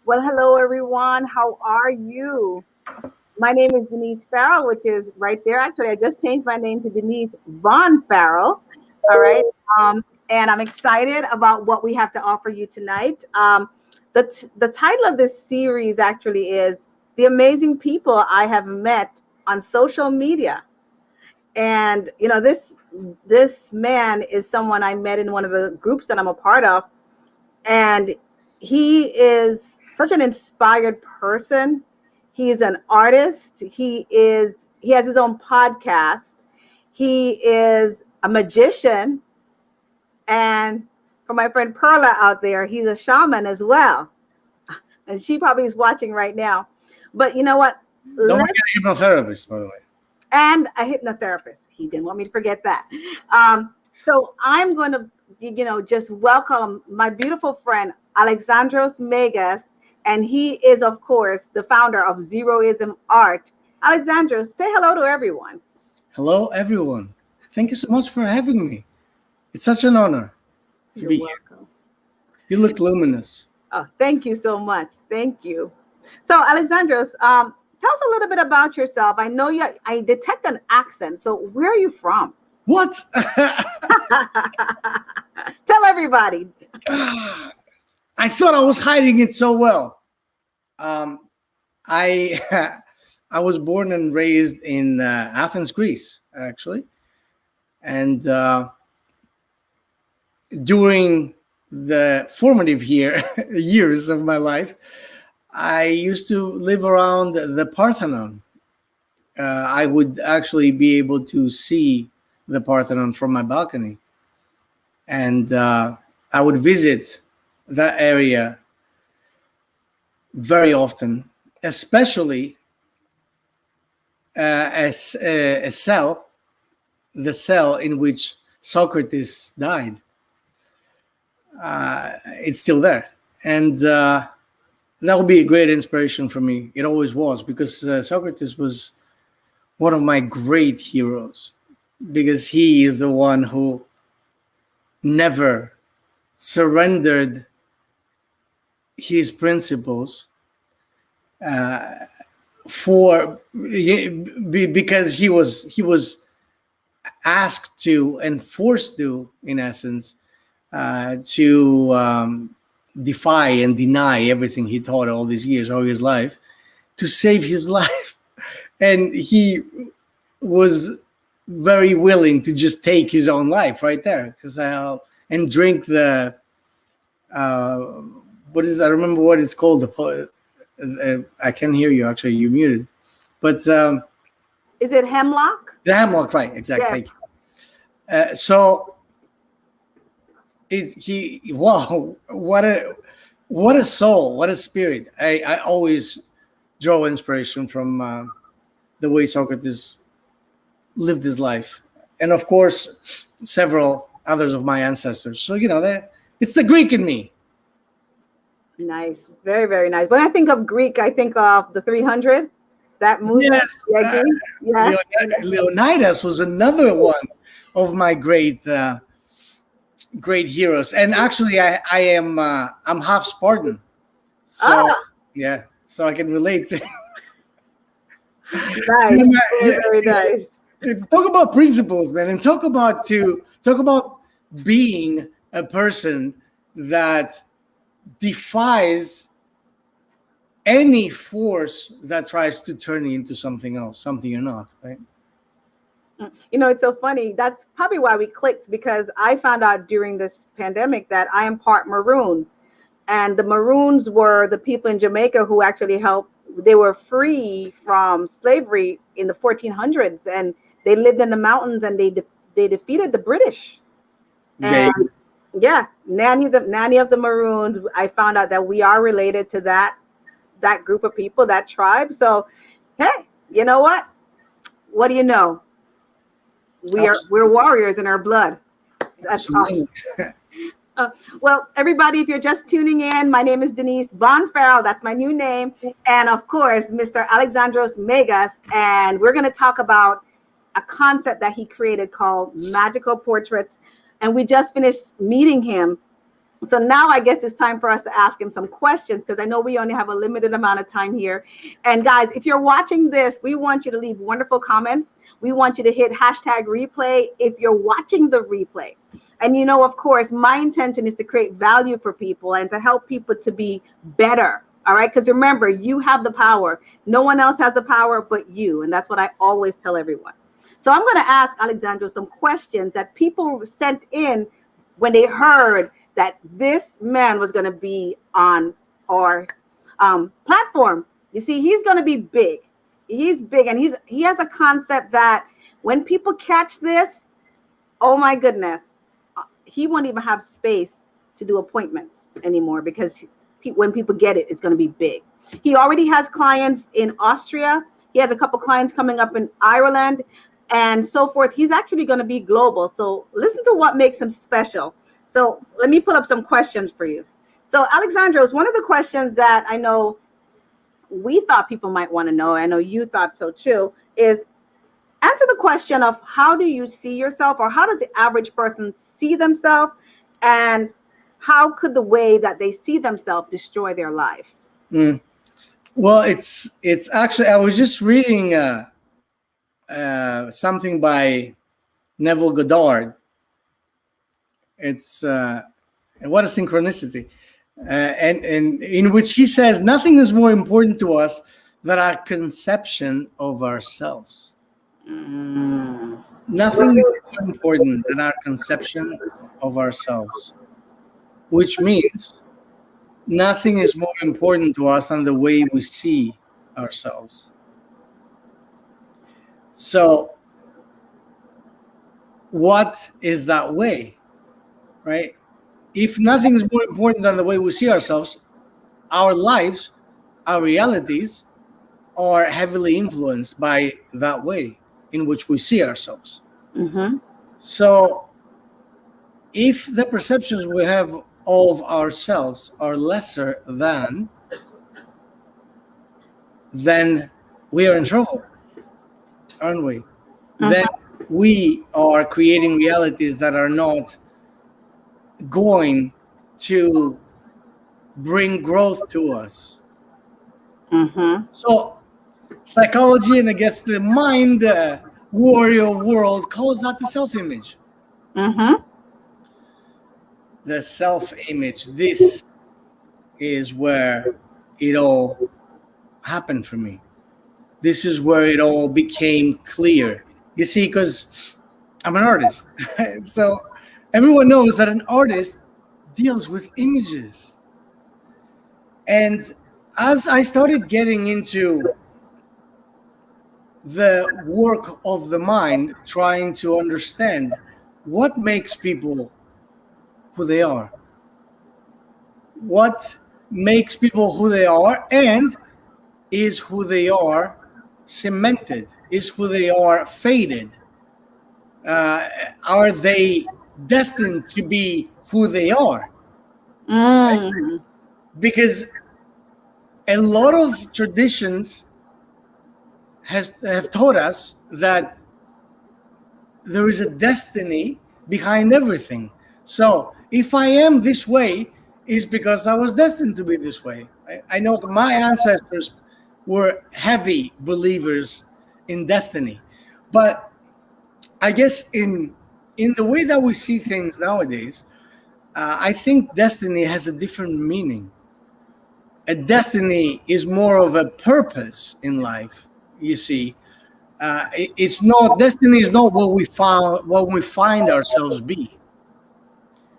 Well, hello everyone. How are you? My name is Denise Farrell, which is right there. Actually, I just changed my name to Denise Von Farrell. All right. And I'm excited about what we have to offer you tonight. The title of this series actually is The Amazing People I Have Met on Social Media. And this man is someone I met in one of the groups that I'm a part of, and he is such an inspired person. He is an artist. He has his own podcast. He is a magician, and for my friend Perla out there, he's a shaman as well. And she probably is watching right now. But you know what? Don't Let's forget a hypnotherapist, by the way. and a hypnotherapist. He didn't want me to forget that. So I'm going to, just welcome my beautiful friend Alexandros Megas, and he is, of course, the founder of Zeroism Art. Alexandros, say hello to everyone. Hello, everyone. Thank you so much for having me. It's such an honor to You're be here. welcome. You look luminous. Oh, thank you so much. Thank you. So, Alexandros, tell us a little bit about yourself. I detect an accent. So, where are you from? What? Tell everybody. I thought I was hiding it so well. I I was born and raised in Athens, Greece, actually, and during the formative years of my life, I used to live around the Parthenon. I would actually be able to see the Parthenon from my balcony, and I would visit that area very often, especially as a cell, the cell in which Socrates died. It's still there, and that would be a great inspiration for me. It always was, because Socrates was one of my great heroes, because he is the one who never surrendered his principles because he was asked to and forced to, in essence, to defy and deny everything he taught all these years, all his life, to save his life. And he was very willing to just take his own life right there, and drink the what is, I remember what it's called, I can't hear you, actually, you're muted, but Is it hemlock? the hemlock, right? Exactly. Yeah. Thank you. So wow, what a soul, what a spirit. I always draw inspiration from the way Socrates lived his life, and of course several others of my ancestors. So it's the Greek in me. Nice. Very, very nice. When I think of Greek, I think of the 300. That movie. Yes, Yeah, Greek. Yeah. Leonidas was another one of my great heroes, and actually I'm half Spartan, so yeah, so I can relate to. Nice. Very, very nice. It's talk about principles, man, and talk about being a person that defies any force that tries to turn you into something else, something you're not, right? It's so funny. That's probably why we clicked, because I found out during this pandemic that I am part Maroon. And the Maroons were the people in Jamaica who actually helped. They were free from slavery in the 1400s, and they lived in the mountains, and they defeated the British. And yeah, Nanny of the Maroons. I found out that we are related to that group of people, that tribe. So, hey, you know what? What do you know? We're warriors in our blood. That's awesome. Well, everybody, if you're just tuning in, my name is Denise Von Farrell. That's my new name. And of course, Mr. Alexandros Megas. And we're going to talk about a concept that he created called magical portraits. And we just finished meeting him So now I guess it's time for us to ask him some questions because I know we only have a limited amount of time here. And guys, if you're watching this, we want you to leave wonderful comments. We want you to hit hashtag replay if you're watching the replay. And of course, my intention is to create value for people and to help people to be better. All right. Because remember, you have the power. No one else has the power but you. And that's what I always tell everyone. So I'm going to ask Alexandros some questions that people sent in when they heard that this man was going to be on our platform. You see, he's going to be big. He's big, and he has a concept that when people catch this, oh my goodness, he won't even have space to do appointments anymore because when people get it, it's going to be big. He already has clients in Austria. He has a couple clients coming up in Ireland and so forth. He's actually going to be global. So listen to what makes him special. So let me pull up some questions for you. So Alexandros, one of the questions that I know we thought people might want to know, I know you thought so too, is answer the question of how do you see yourself, or how does the average person see themselves, and how could the way that they see themselves destroy their life? Well, it's actually, I was just reading something by Neville Goddard. It's what a synchronicity, and in which he says nothing is more important to us than our conception of ourselves. Nothing is more important than our conception of ourselves, which means nothing is more important to us than the way we see ourselves. So, what is that way? Right? If nothing is more important than the way we see ourselves, our lives, our realities are heavily influenced by that way in which we see ourselves. Mm-hmm. So if the perceptions we have of ourselves are lesser than, then we are in trouble, aren't we? Mm-hmm. Then we are creating realities that are not going to bring growth to us. Mm-hmm. So psychology and I guess the mind warrior world calls that the self-image. Mm-hmm. The self-image. This is where it all happened for me. This is where it all became clear. You see, because I'm an artist. So everyone knows that an artist deals with images. And as I started getting into the work of the mind, trying to understand what makes people who they are, what makes people who they are, and is who they are cemented, is who they are faded, are they destined to be who they are? Right? Because a lot of traditions have taught us that there is a destiny behind everything. So if I am this way, it's because I was destined to be this way. I know my ancestors were heavy believers in destiny, but I guess in the way that we see things nowadays, I think destiny has a different meaning. A destiny is more of a purpose in life. You see, it's not, destiny is not what we find ourselves be.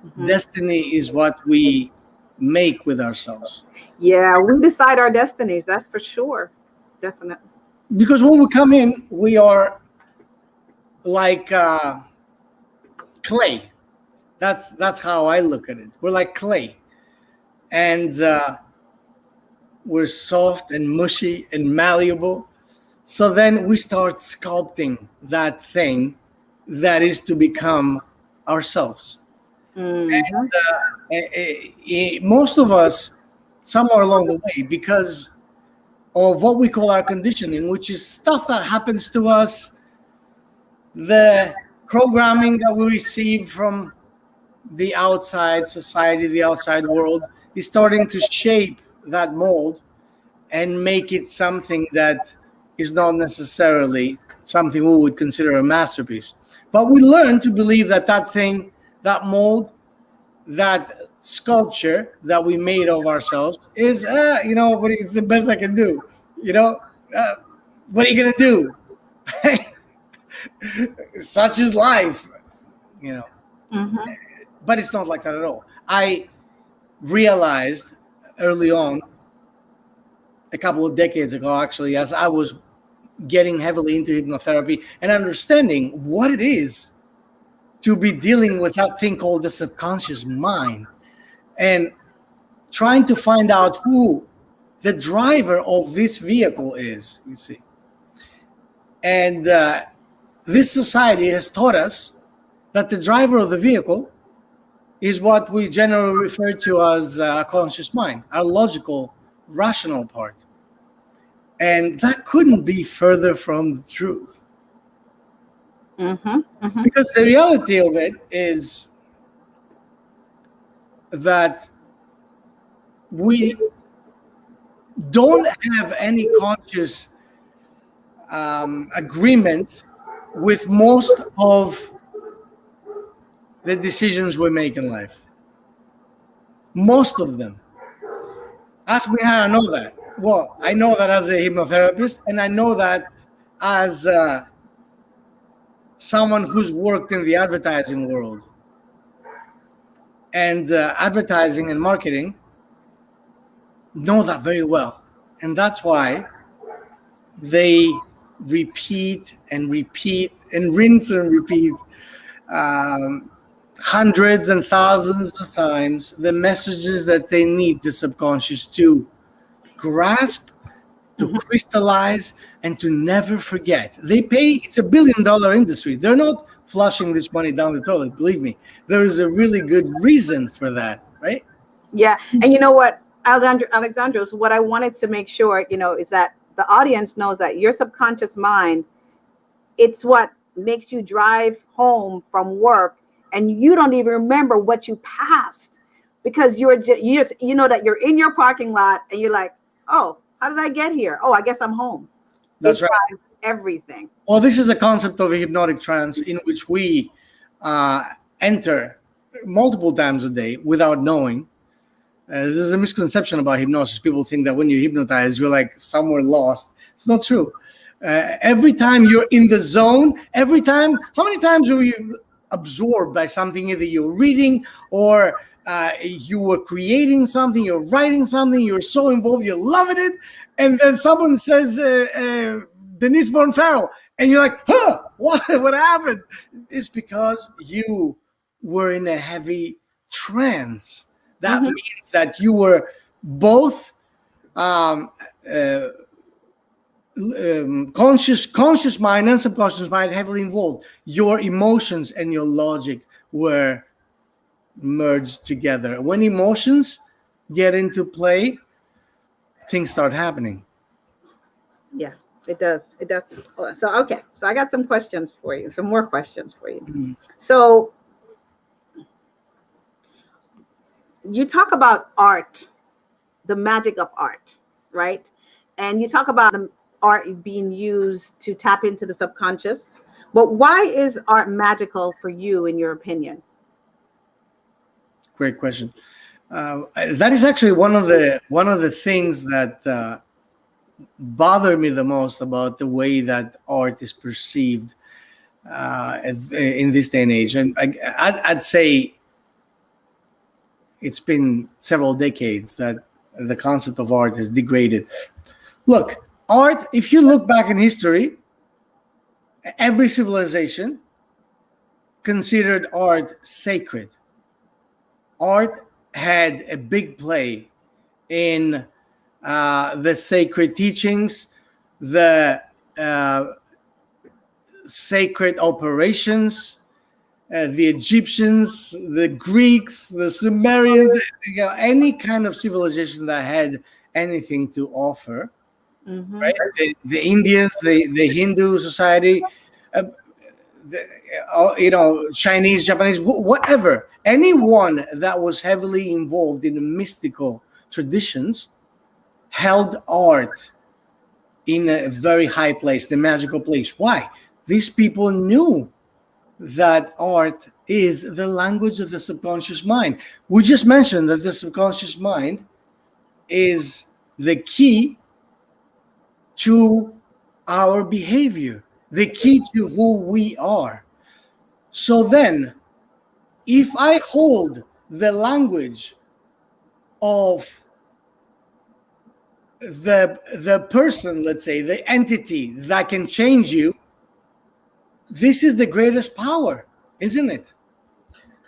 Mm-hmm. Destiny is what we make with ourselves. Yeah, we decide our destinies. That's for sure. Definitely. Because when we come in, we are like clay. That's how I look at it. We're like clay, and we're soft and mushy and malleable. So then we start sculpting that thing that is to become ourselves. Mm-hmm. And most of us, somewhere along the way, because of what we call our conditioning, which is stuff that happens to us, the programming that we receive from the outside society, the outside world is starting to shape that mold and make it something that is not necessarily something we would consider a masterpiece. But we learn to believe that that thing, that mold, that sculpture that we made of ourselves is, but it's the best I can do. You know, uh, what are you gonna do? Such is life. You know, Mm-hmm. but it's not like that at all. I realized early on, a couple of decades ago, actually, as I was getting heavily into hypnotherapy and understanding what it is to be dealing with that thing called the subconscious mind, and trying to find out who the driver of this vehicle is, you see. And this society has taught us that the driver of the vehicle is what we generally refer to as a conscious mind, our logical, rational part. And that couldn't be further from the truth. Mm-hmm. Mm-hmm. Because the reality of it is that we don't have any conscious agreement with most of the decisions we make in life. Most of them. Ask me how I know that. Well, I know that as a hypnotherapist, and I know that as someone who's worked in the advertising world. And advertising and marketing know that very well. And that's why they repeat and repeat and rinse and repeat um, hundreds and thousands of times the messages that they need the subconscious to grasp, to Mm-hmm. crystallize, and to never forget. They pay, it's $1 billion industry. They're not flushing this money down the toilet, believe me. There is a really good reason for that, right? Yeah. And you know what, Alexandros, what I wanted to make sure, is that the audience knows that your subconscious mind, it's what makes you drive home from work and you don't even remember what you passed because you know that you're in your parking lot and you're like, oh, how did I get here? Oh, I guess I'm home. That's It right. drives everything. Well, this is a concept of a hypnotic trance in which we uh, enter multiple times a day without knowing. This is a misconception about hypnosis. People think that when you hypnotize, you're like somewhere lost. It's not true. Every time you're in the zone, every time, how many times were you absorbed by something? Either you're reading or you were creating something, you're writing something, you're so involved, you're loving it. And then someone says, Denise Von Farrell, and you're like, huh, what happened? It's because you were in a heavy trance. That Mm-hmm. means that you were both um, uh, conscious mind and subconscious mind heavily involved. Your emotions and your logic were merged together. When emotions get into play, things start happening. Yeah, it does. It does. So, okay. So I got some questions for you, some more questions for you. Mm. So you talk about art, the magic of art, right? And you talk about the art being used to tap into the subconscious. But why is art magical for you, in your opinion? Great question. That is actually one of the things that bother me the most about the way that art is perceived in this day and age. And I'd say it's been several decades that the concept of art has degraded. Look, art, if you look back in history, every civilization considered art sacred. Art had a big play in the sacred teachings, the sacred operations, the Egyptians, the Greeks, the Sumerians, any kind of civilization that had anything to offer, Mm-hmm. right? The Indians, the Hindu society, uh, the, Chinese, Japanese, whatever, anyone that was heavily involved in the mystical traditions held art in a very high place, the magical place. Why? These people knew that art is the language of the subconscious mind. We just mentioned that the subconscious mind is the key to our behavior, the key to who we are. So then, if I hold the language of the person, let's say, the entity that can change you, this is the greatest power, isn't it?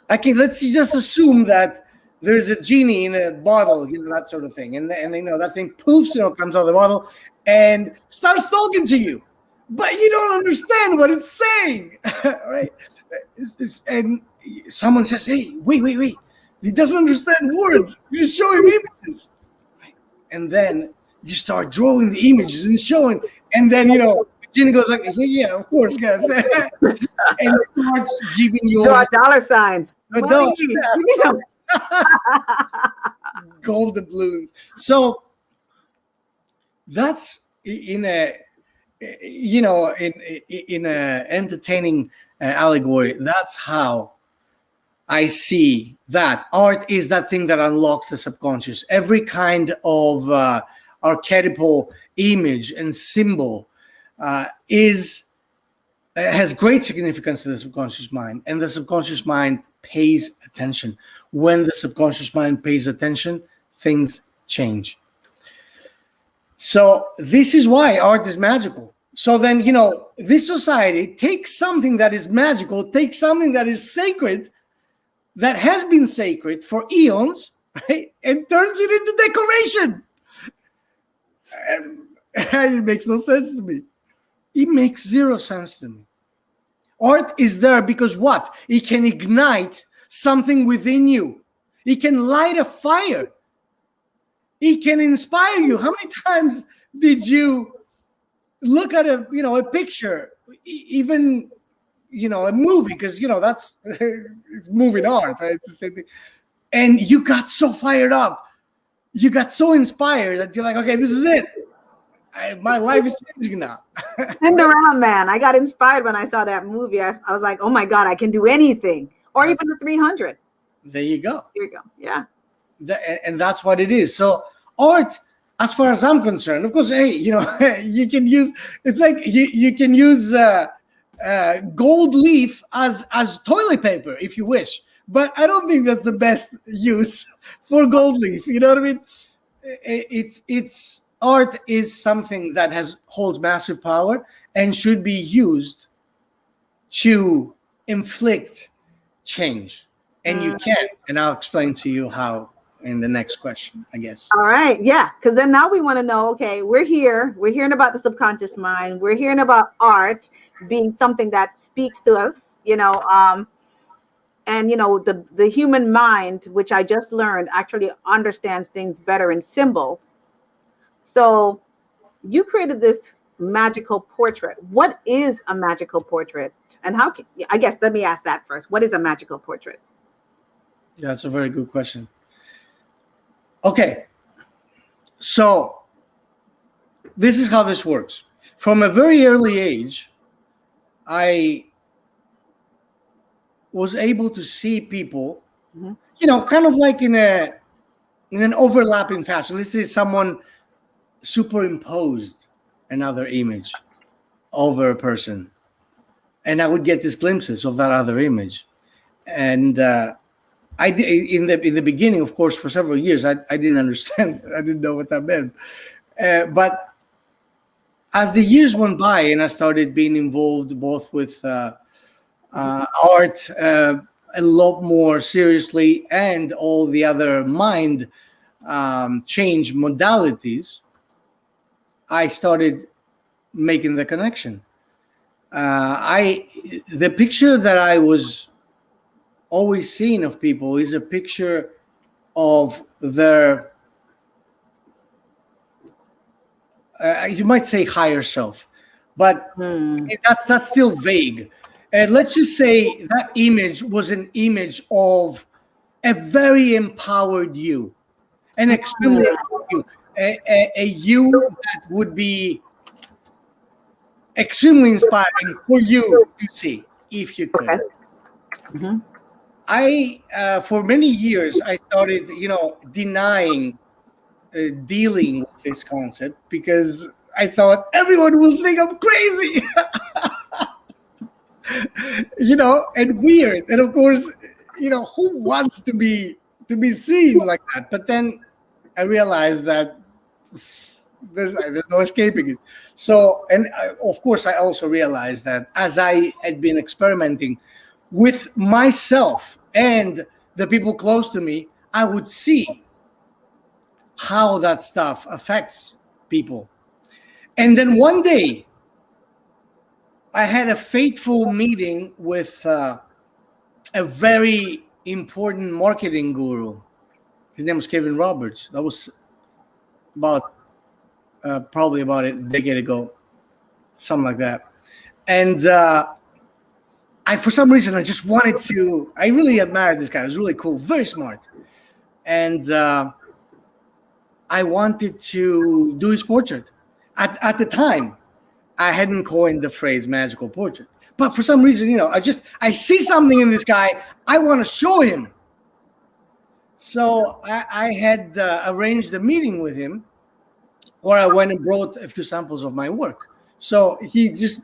Okay, let's just assume that there's a genie in a bottle, that sort of thing, and that thing poofs, comes out of the bottle and starts talking to you, but you don't understand what it's saying, right? And someone says, "Hey, wait! He doesn't understand words. He's showing images," right? And then you start drawing the images and showing, and then the genie goes like, "Yeah, of course, guys," and starts giving you Draw dollar signs. Money. Give me some gold doubloons. So that's in a in a entertaining allegory. That's how I see that art is that thing that unlocks the subconscious. Every kind of archetypal image and symbol has great significance to the subconscious mind, and the subconscious mind pays attention. When the subconscious mind pays attention, things change. So this is why art is magical. So then, this society takes something that is magical, takes something that is sacred, that has been sacred for eons, right, and turns it into decoration. And it makes no sense to me. It makes zero sense to me. Art is there because what? It can ignite something within you. It can light a fire. It can inspire you. How many times did you look at a picture, even a movie, because that's it's moving art, right? It's the same thing. And you got so fired up, you got so inspired that you're like, okay, this is it. My life is changing now. Cinderella Man. I got inspired when I saw that movie. I was like, oh my God, I can do anything. Or even the 300. There you go. Here we go. Yeah. And that's what it is. So art, as far as I'm concerned, of course, hey, you can use, it's like you can use gold leaf as toilet paper if you wish. But I don't think that's the best use for gold leaf. You know what I mean? It's art is something that holds massive power and should be used to inflict change. And you can. And I'll explain to you how in the next question, I guess. All right. Yeah. Because then now we want to know, okay, we're hearing about the subconscious mind. We're hearing about art being something that speaks to us, and the human mind, which I just learned, actually understands things better in symbols. So you created this magical portrait. What is a magical portrait? And I guess, let me ask that first. What is a magical portrait? Yeah, that's a very good question. Okay. So this is how this works. From a very early age, I was able to see people, kind of like in an overlapping fashion. Let's say someone superimposed another image over a person, and I would get these glimpses of that other image. And I did in the beginning, of course, for several years, I didn't understand. I didn't know what that meant. But as the years went by, and I started being involved both with art a lot more seriously, and all the other mind change modalities, I started making the connection. The picture that I was always seeing of people is a picture of their, you might say higher self, but that's still vague. And let's just say that image was an image of a very empowered you, an extremely empowered you, a you that would be extremely inspiring for you to see if you could. Okay. Hmm. For many years, I started, denying dealing with this concept because I thought everyone will think I'm crazy, and weird. And of course, who wants to be seen like that? But then I realized that there's no escaping it. So, and of course, I also realized that as I had been experimenting with myself and the people close to me, I would see how that stuff affects people. And then one day, I had a fateful meeting with a very important marketing guru. His name was Kevin Roberts. That was about probably about a decade ago, something like that. And for some reason, I just wanted to. I really admired this guy. He was really cool, very smart, and I wanted to do his portrait. At the time, I hadn't coined the phrase "magical portrait," but for some reason, I see something in this guy. I want to show him. So I had arranged a meeting with him, or I went and brought a few samples of my work. So he just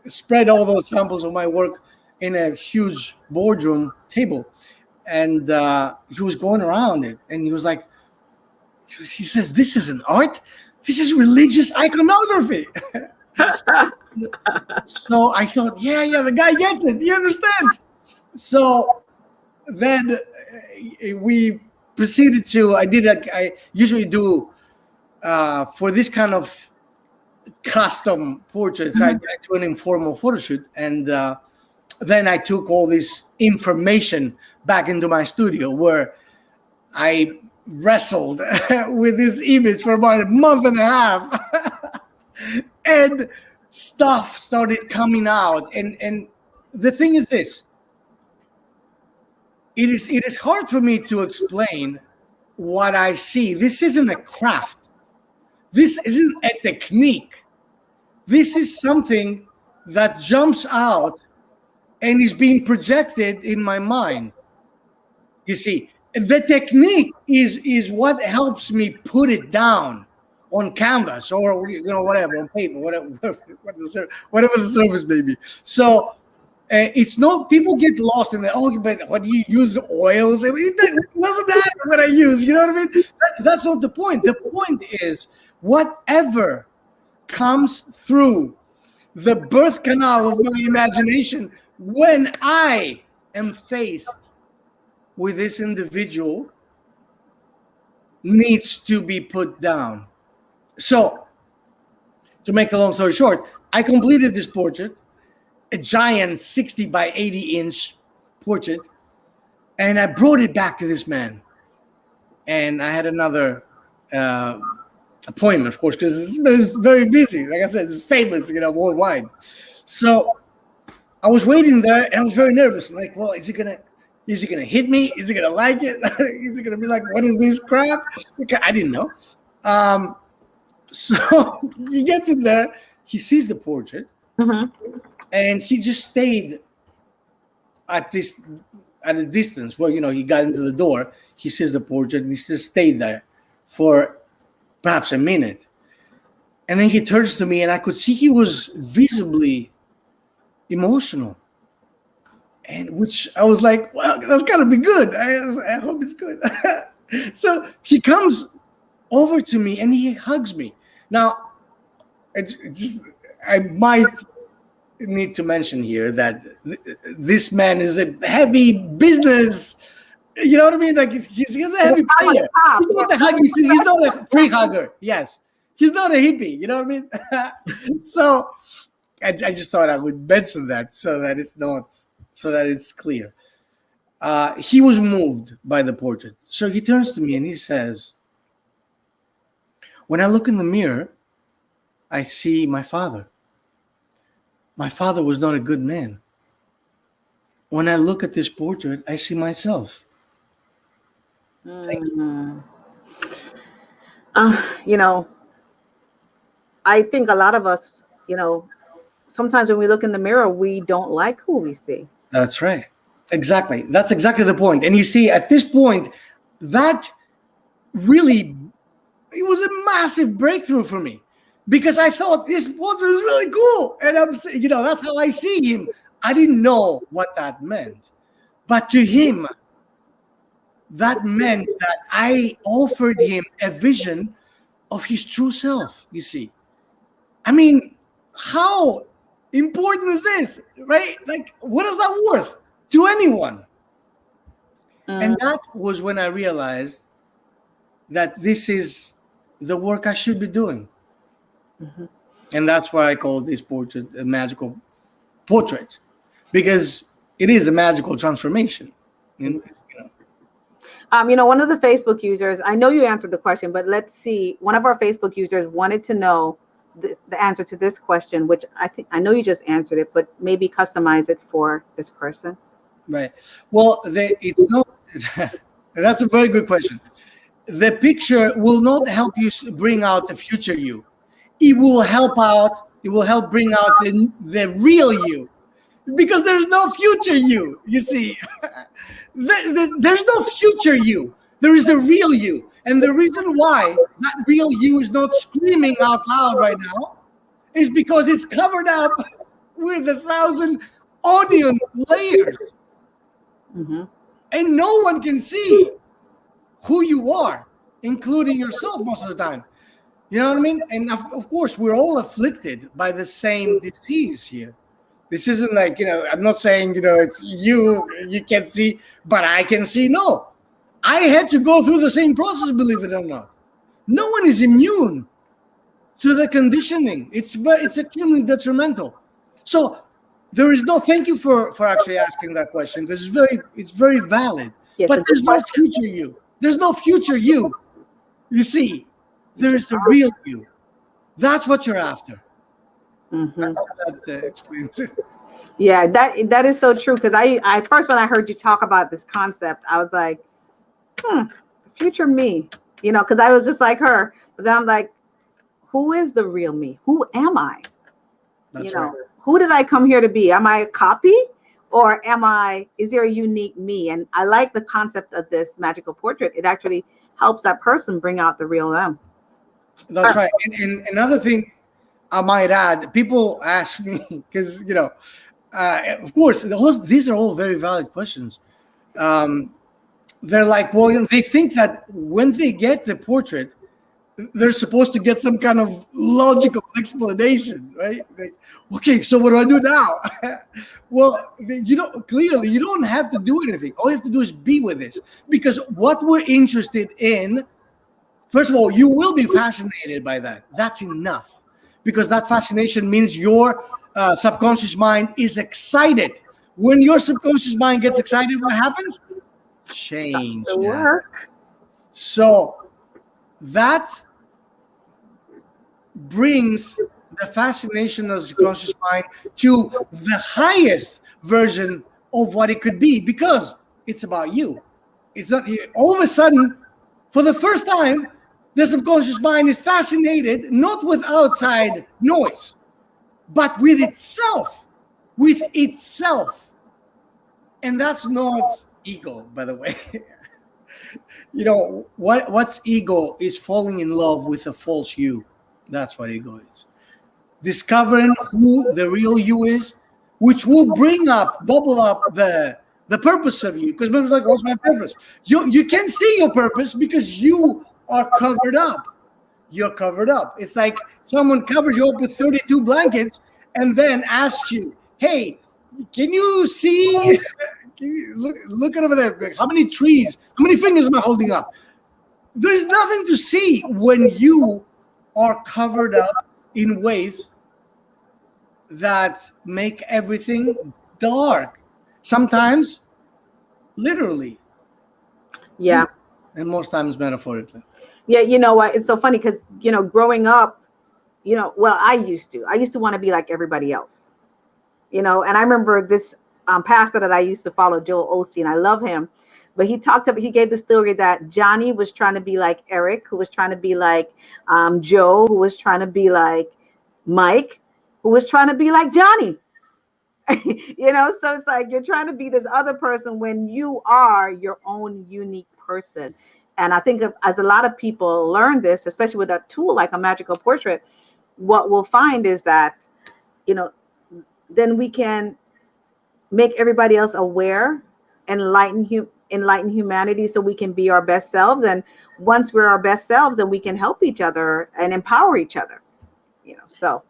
spread all those samples of my work in a huge boardroom table, and he was going around it, and he was like, he says, "This isn't art. This is religious iconography." So I thought, yeah, the guy gets it. He understands. So then we proceeded to. I usually do for this kind of custom portraits. I do an informal photo shoot, and then I took all this information back into my studio where I wrestled with this image for about a month and a half, and stuff started coming out. And the thing is this: it is hard for me to explain what I see. This isn't a craft. This isn't a technique. This is something that jumps out and is being projected in my mind. You see, the technique is what helps me put it down on canvas or whatever, on paper, whatever the surface may be. So it's not, people get lost in the, but what do you use, oils? I mean, it doesn't matter what I use. You know what I mean? That's not the point. The point is whatever comes through the birth canal of my imagination when I am faced with this individual needs to be put down. So, to make the long story short, I completed this portrait, a giant 60 by 80 inch portrait, and I brought it back to this man. And I had another appointment, of course, because it's very busy. Like I said, it's famous, worldwide. So I was waiting there, and I was very nervous. I'm like, well, is he gonna hit me? Is he gonna like it? Is he gonna be like, what is this crap? Because I didn't know. So he gets in there, he sees the portrait, and he just stayed at a distance where he got into the door. He sees the portrait, and he just stayed there for perhaps a minute, and then he turns to me, and I could see he was visibly emotional, and which I was like, well, that's gotta be good. I hope it's good. So he comes over to me and he hugs me. Now, I might need to mention here that this man is a heavy business. You know what I mean? Like he's a heavy player. He's not a huggy. He's not a tree hugger. Yes, he's not a hippie. You know what I mean? So I just thought I would mention that so that it's clear. He was moved by the portrait. So he turns to me and he says, when I look in the mirror, I see my father. My father was not a good man. when I look at this portrait, I see myself. Thank you. Mm. You know, I think a lot of us, sometimes when we look in the mirror, we don't like who we see. That's right. Exactly. That's exactly the point. And you see, at this point, that really, it was a massive breakthrough for me because I thought this portrait is really cool. And that's how I see him. I didn't know what that meant. But to him, that meant that I offered him a vision of his true self, you see. I mean, how important is this, right? Like, what is that worth to anyone? And Mm. that was when I realized that this is the work I should be doing. Mhm. And that's why I call this portrait a magical portrait, because it is a magical transformation. It And, is. One of the Facebook users, I know you answered the question, but let's see. One of our Facebook users wanted to know the answer to this question, which I know you just answered it, but maybe customize it for this person. right. Well, it's not. That's a very good question. The picture will not help you bring out the future you. It will help out. It will help bring out the real you, because there's no future you. You see, there's no future you. There is a real you, and the reason why that real you is not screaming out loud right now is because it's covered up with 1,000 onion layers, Hmm. and no one can see who you are, including yourself most of the time. You know what I mean? And of course, we're all afflicted by the same disease here. This isn't like, I'm not saying, it's you can't see, but I can see. No, I had to go through the same process, believe it or not. No one is immune to the conditioning. It's extremely detrimental. So there is no, thank you for actually asking that question, because it's very valid. Yes, But a good there's no question. future you. There's no future you. You see, there is the real you. That's what you're after. I Hmm. hope that explains it. Yeah, that is so true. Because I first when I heard you talk about this concept, I was like, the future me. Because I was just like her. But then I'm like, who is the real me? Who am I? you That's right. know who did I come here to be? Am I a copy, or is there a unique me? And I like the concept of this magical portrait. It actually helps that person bring out the real them. That's right. And another thing I might add, people ask me because of course, these are all very valid questions. Um, they're like, well, they think that when they get the portrait, they're supposed to get some kind of logical explanation, right? Like, okay, so what do I do now? Well, clearly you don't have to do anything. All you have to do is be with this, because what we're interested in, first of all, you will be fascinated by that. That's enough, because that fascination means your subconscious mind is excited. When your subconscious mind gets excited, what happens? The Change happens. work. So that brings the fascination of the subconscious mind to the highest version of what it could be, because it's about you. It's not all of a sudden, for the first time, the subconscious mind is fascinated not with outside noise, but with itself. And that's not ego, by the way. What's ego is falling in love with a false you. That's what ego is. Discovering who the real you is, which will bubble up the purpose of you. Because people's like, what's my purpose? You can see your purpose because you are covered up. You're covered up. It's like someone covers you up with 32 blankets and then asks you, hey, can you see? Can you look at over there? How many trees? How many fingers am I holding up? There's nothing to see when you are covered up in ways that make everything dark. Sometimes literally, Yeah. and most times metaphorically. Yeah, you know what? It's so funny because, growing up, well, I used to want to be like everybody else, and I remember this. pastor that I used to follow, Joel Osteen. I love him. But he gave the story that Johnny was trying to be like Eric, who was trying to be like Joe, who was trying to be like Mike, who was trying to be like Johnny. So it's like you're trying to be this other person when you are your own unique person. And I think as a lot of people learn this, especially with a tool like a magical portrait, what we'll find is that, you know, then we can make everybody else aware, enlighten humanity so we can be our best selves. And once we're our best selves, then we can help each other and empower each other. So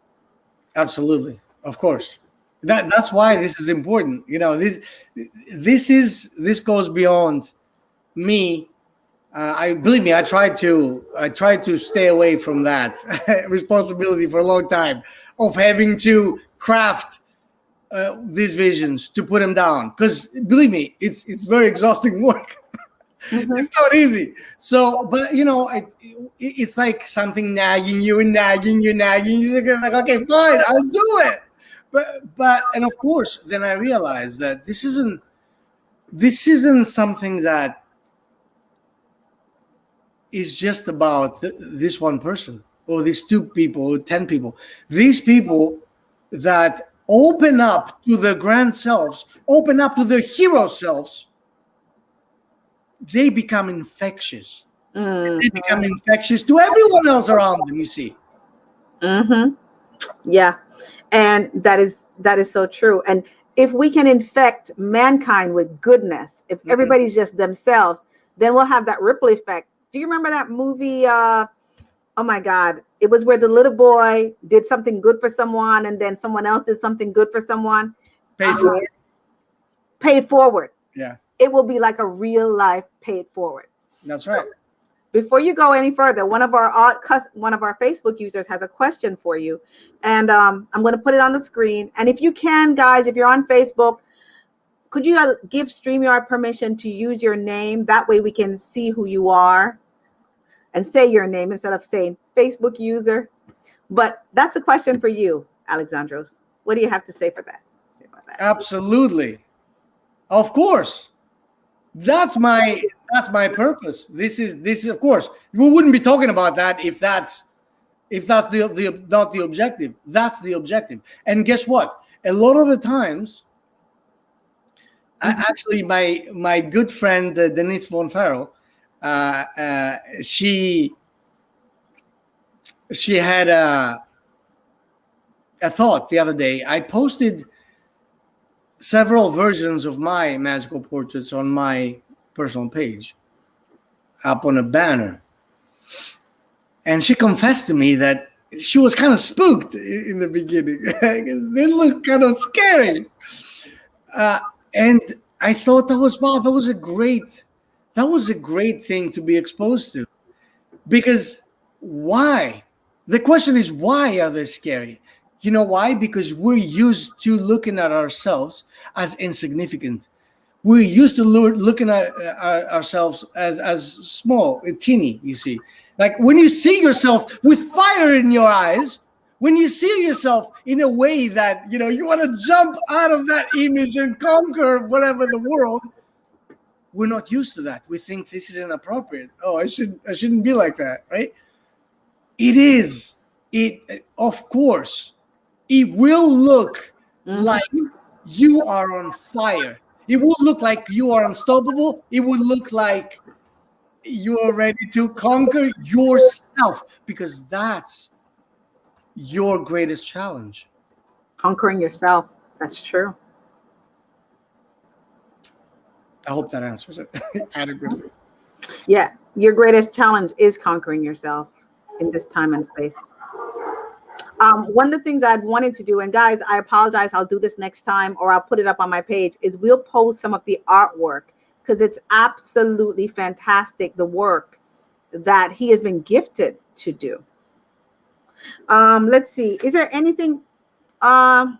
Absolutely, of course. That's why this is important. This goes beyond me. I believe me. I tried to stay away from that responsibility for a long time of having to craft these visions to put them down. Because believe me, it's very exhausting work. It's not easy. So, but it's like something nagging you and nagging you, nagging you. It's like, okay, fine, I'll do it. But and of course, then I realized that this isn't something that is just about this one person or these two people or 10 people. These people that open up to their grand selves, open up to their hero selves, they become infectious. Mm-hmm. They become infectious to everyone else around them, you see. Mm-hmm. Yeah. And that is so true. And if we can infect mankind with goodness, if everybody's just themselves, then we'll have that ripple effect. Do you remember that movie? Oh my God. It was where the little boy did something good for someone and then someone else did something good for someone. Paid forward. Yeah. It will be like a real life paid forward. That's right. Before you go any further, one of our Facebook users has a question for you, and I'm going to put it on the screen. And if you can, guys, if you're on Facebook, could you give StreamYard permission to use your name? That way we can see who you are and say your name instead of saying Facebook user. But that's a question for you, Alexandros. What do you have to say for that? Absolutely. Of course. That's my purpose. This is of course we wouldn't be talking about that if that's the not the objective. That's the objective. And guess what? A lot of the times, actually, my good friend Denise von Farrell, she had a thought the other day. I posted several versions of my magical portraits on my personal page up on a banner. And she confessed to me that she was kind of spooked in the beginning. They looked kind of scary. And I thought that was a great thing to be exposed to. Because why? The question is, why are they scary? You know why? Because we're used to looking at ourselves as insignificant. We're used to looking at ourselves as small, teeny, you see. Like when you see yourself with fire in your eyes, when you see yourself in a way that, you want to jump out of that image and conquer whatever the world, we're not used to that. We think this is inappropriate. Oh, I shouldn't be like that, right? It is. Of course. It will look like you are on fire. It will look like you are unstoppable. It will look like you are ready to conquer yourself, because that's your greatest challenge. Conquering yourself. That's true. I hope that answers it adequately. Yeah. Your greatest challenge is conquering yourself in this time and space. One of the things I'd wanted to do, and guys, I apologize, I'll do this next time, or I'll put it up on my page, is we'll post some of the artwork because it's absolutely fantastic, the work that he has been gifted to do. Let's see. Is there anything, how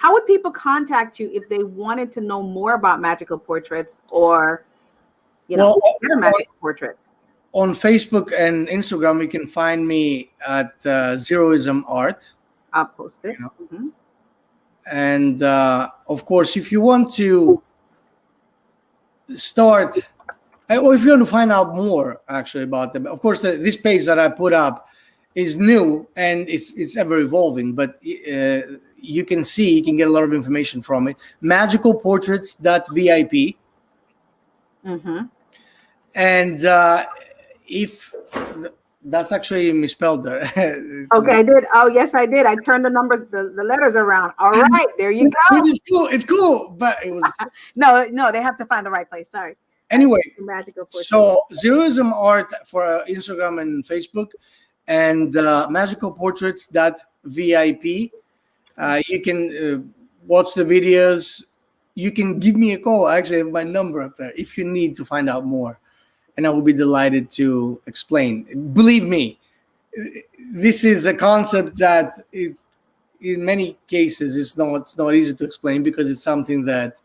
would people contact you if they wanted to know more about magical portraits or, get a magical portrait? On Facebook and Instagram, you can find me at Zeroism Art. I'll post it. And of course, if you want to start, or if you want to find out more actually about them, of course, this page that I put up is new and it's ever evolving. But you can see, you can get a lot of information from it. Magicalportraits.vip. Mm-hmm. And if that's actually misspelled there. Okay, I did. Oh, yes, I did. I turned the numbers, the letters around. All right, there you Which go. is cool. It's cool, but it was No, no, they have to find the right place. Sorry. anyway. Magical portrait. So Zeroism Art for Instagram and Facebook, and magicalportraits.vip. You can watch the videos. You can give me a call. I actually have my number up there if you need to find out more, and I will be delighted to explain. Believe me, this is a concept that is, in many cases, it's not easy to explain because it's something that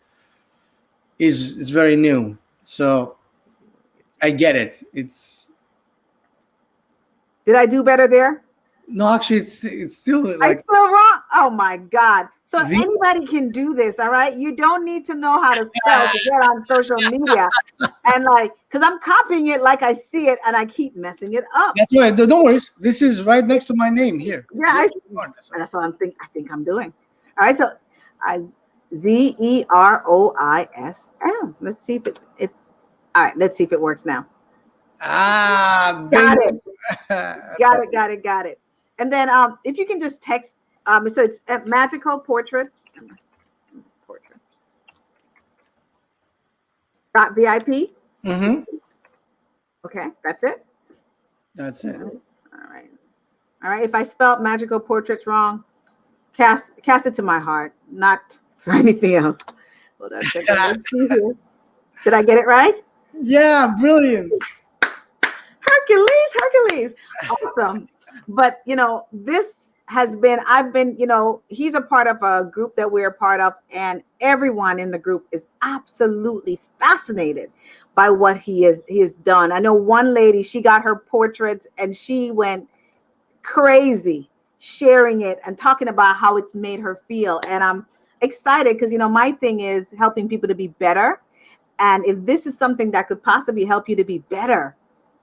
is very new. So I get it. It's Did I do better there? no, actually, it's still I like spelled wrong. Oh my God. So the anybody can do this, all right? You don't need to know how to spell to get on social media. And like, because I'm copying it like I see it and I keep messing it up. that's right. Don't worry. This is right next to my name here. Yeah, that's what I think I'm doing. All right, so I Zeroism. Let's see if it all right, let's see if it works now. Got it. Bingo. Got it, got it, got it. And then if you can just text so it's at magical portraits .vip. Mm-hmm. Okay, that's it. That's it. All right. All right. If I spelled magical portraits wrong, cast it to my heart, not for anything else. Hold on a second. Let's see here. Did I get it right? Yeah, brilliant. Hercules. Awesome. But this has been, I've been, he's a part of a group that we're a part of, and everyone in the group is absolutely fascinated by what he has done. I know one lady, she got her portraits and she went crazy sharing it and talking about how it's made her feel. And I'm excited because my thing is helping people to be better. And if this is something that could possibly help you to be better,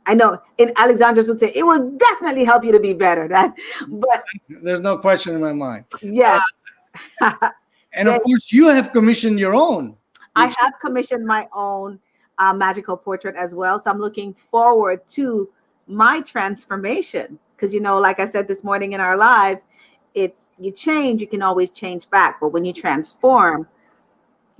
I know in Alexandros would say it will definitely help you to be better. But There's no question in my mind. yes. And of course, you have commissioned your own. I have commissioned my own magical portrait as well. So I'm looking forward to my transformation. Because, like I said this morning in our live, it's you change, you can always change back. But when you transform,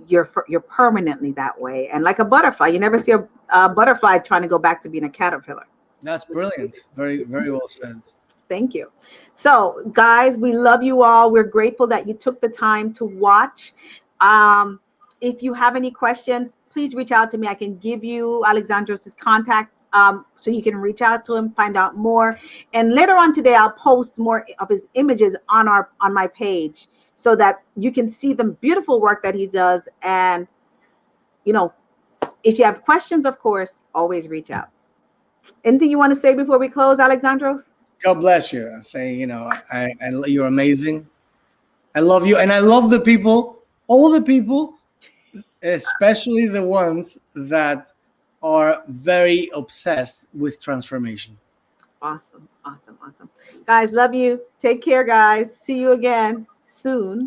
you're permanently that way. And like a butterfly, you never see a butterfly trying to go back to being a caterpillar. That's brilliant. Very, very well said. Thank you. So, guys, we love you all. We're grateful that you took the time to watch. If you have any questions, please reach out to me. I can give you Alexandros' contact so you can reach out to him, find out more. And later on today, I'll post more of his images on my page so that you can see the beautiful work that he does. And, if you have questions, of course, always reach out. Anything you want to say before we close, Alexandros? God bless you. I say, you're amazing. I love you, and I love the people, all the people, especially the ones that are very obsessed with transformation. Awesome. Guys, love you. Take care, guys. See you again soon.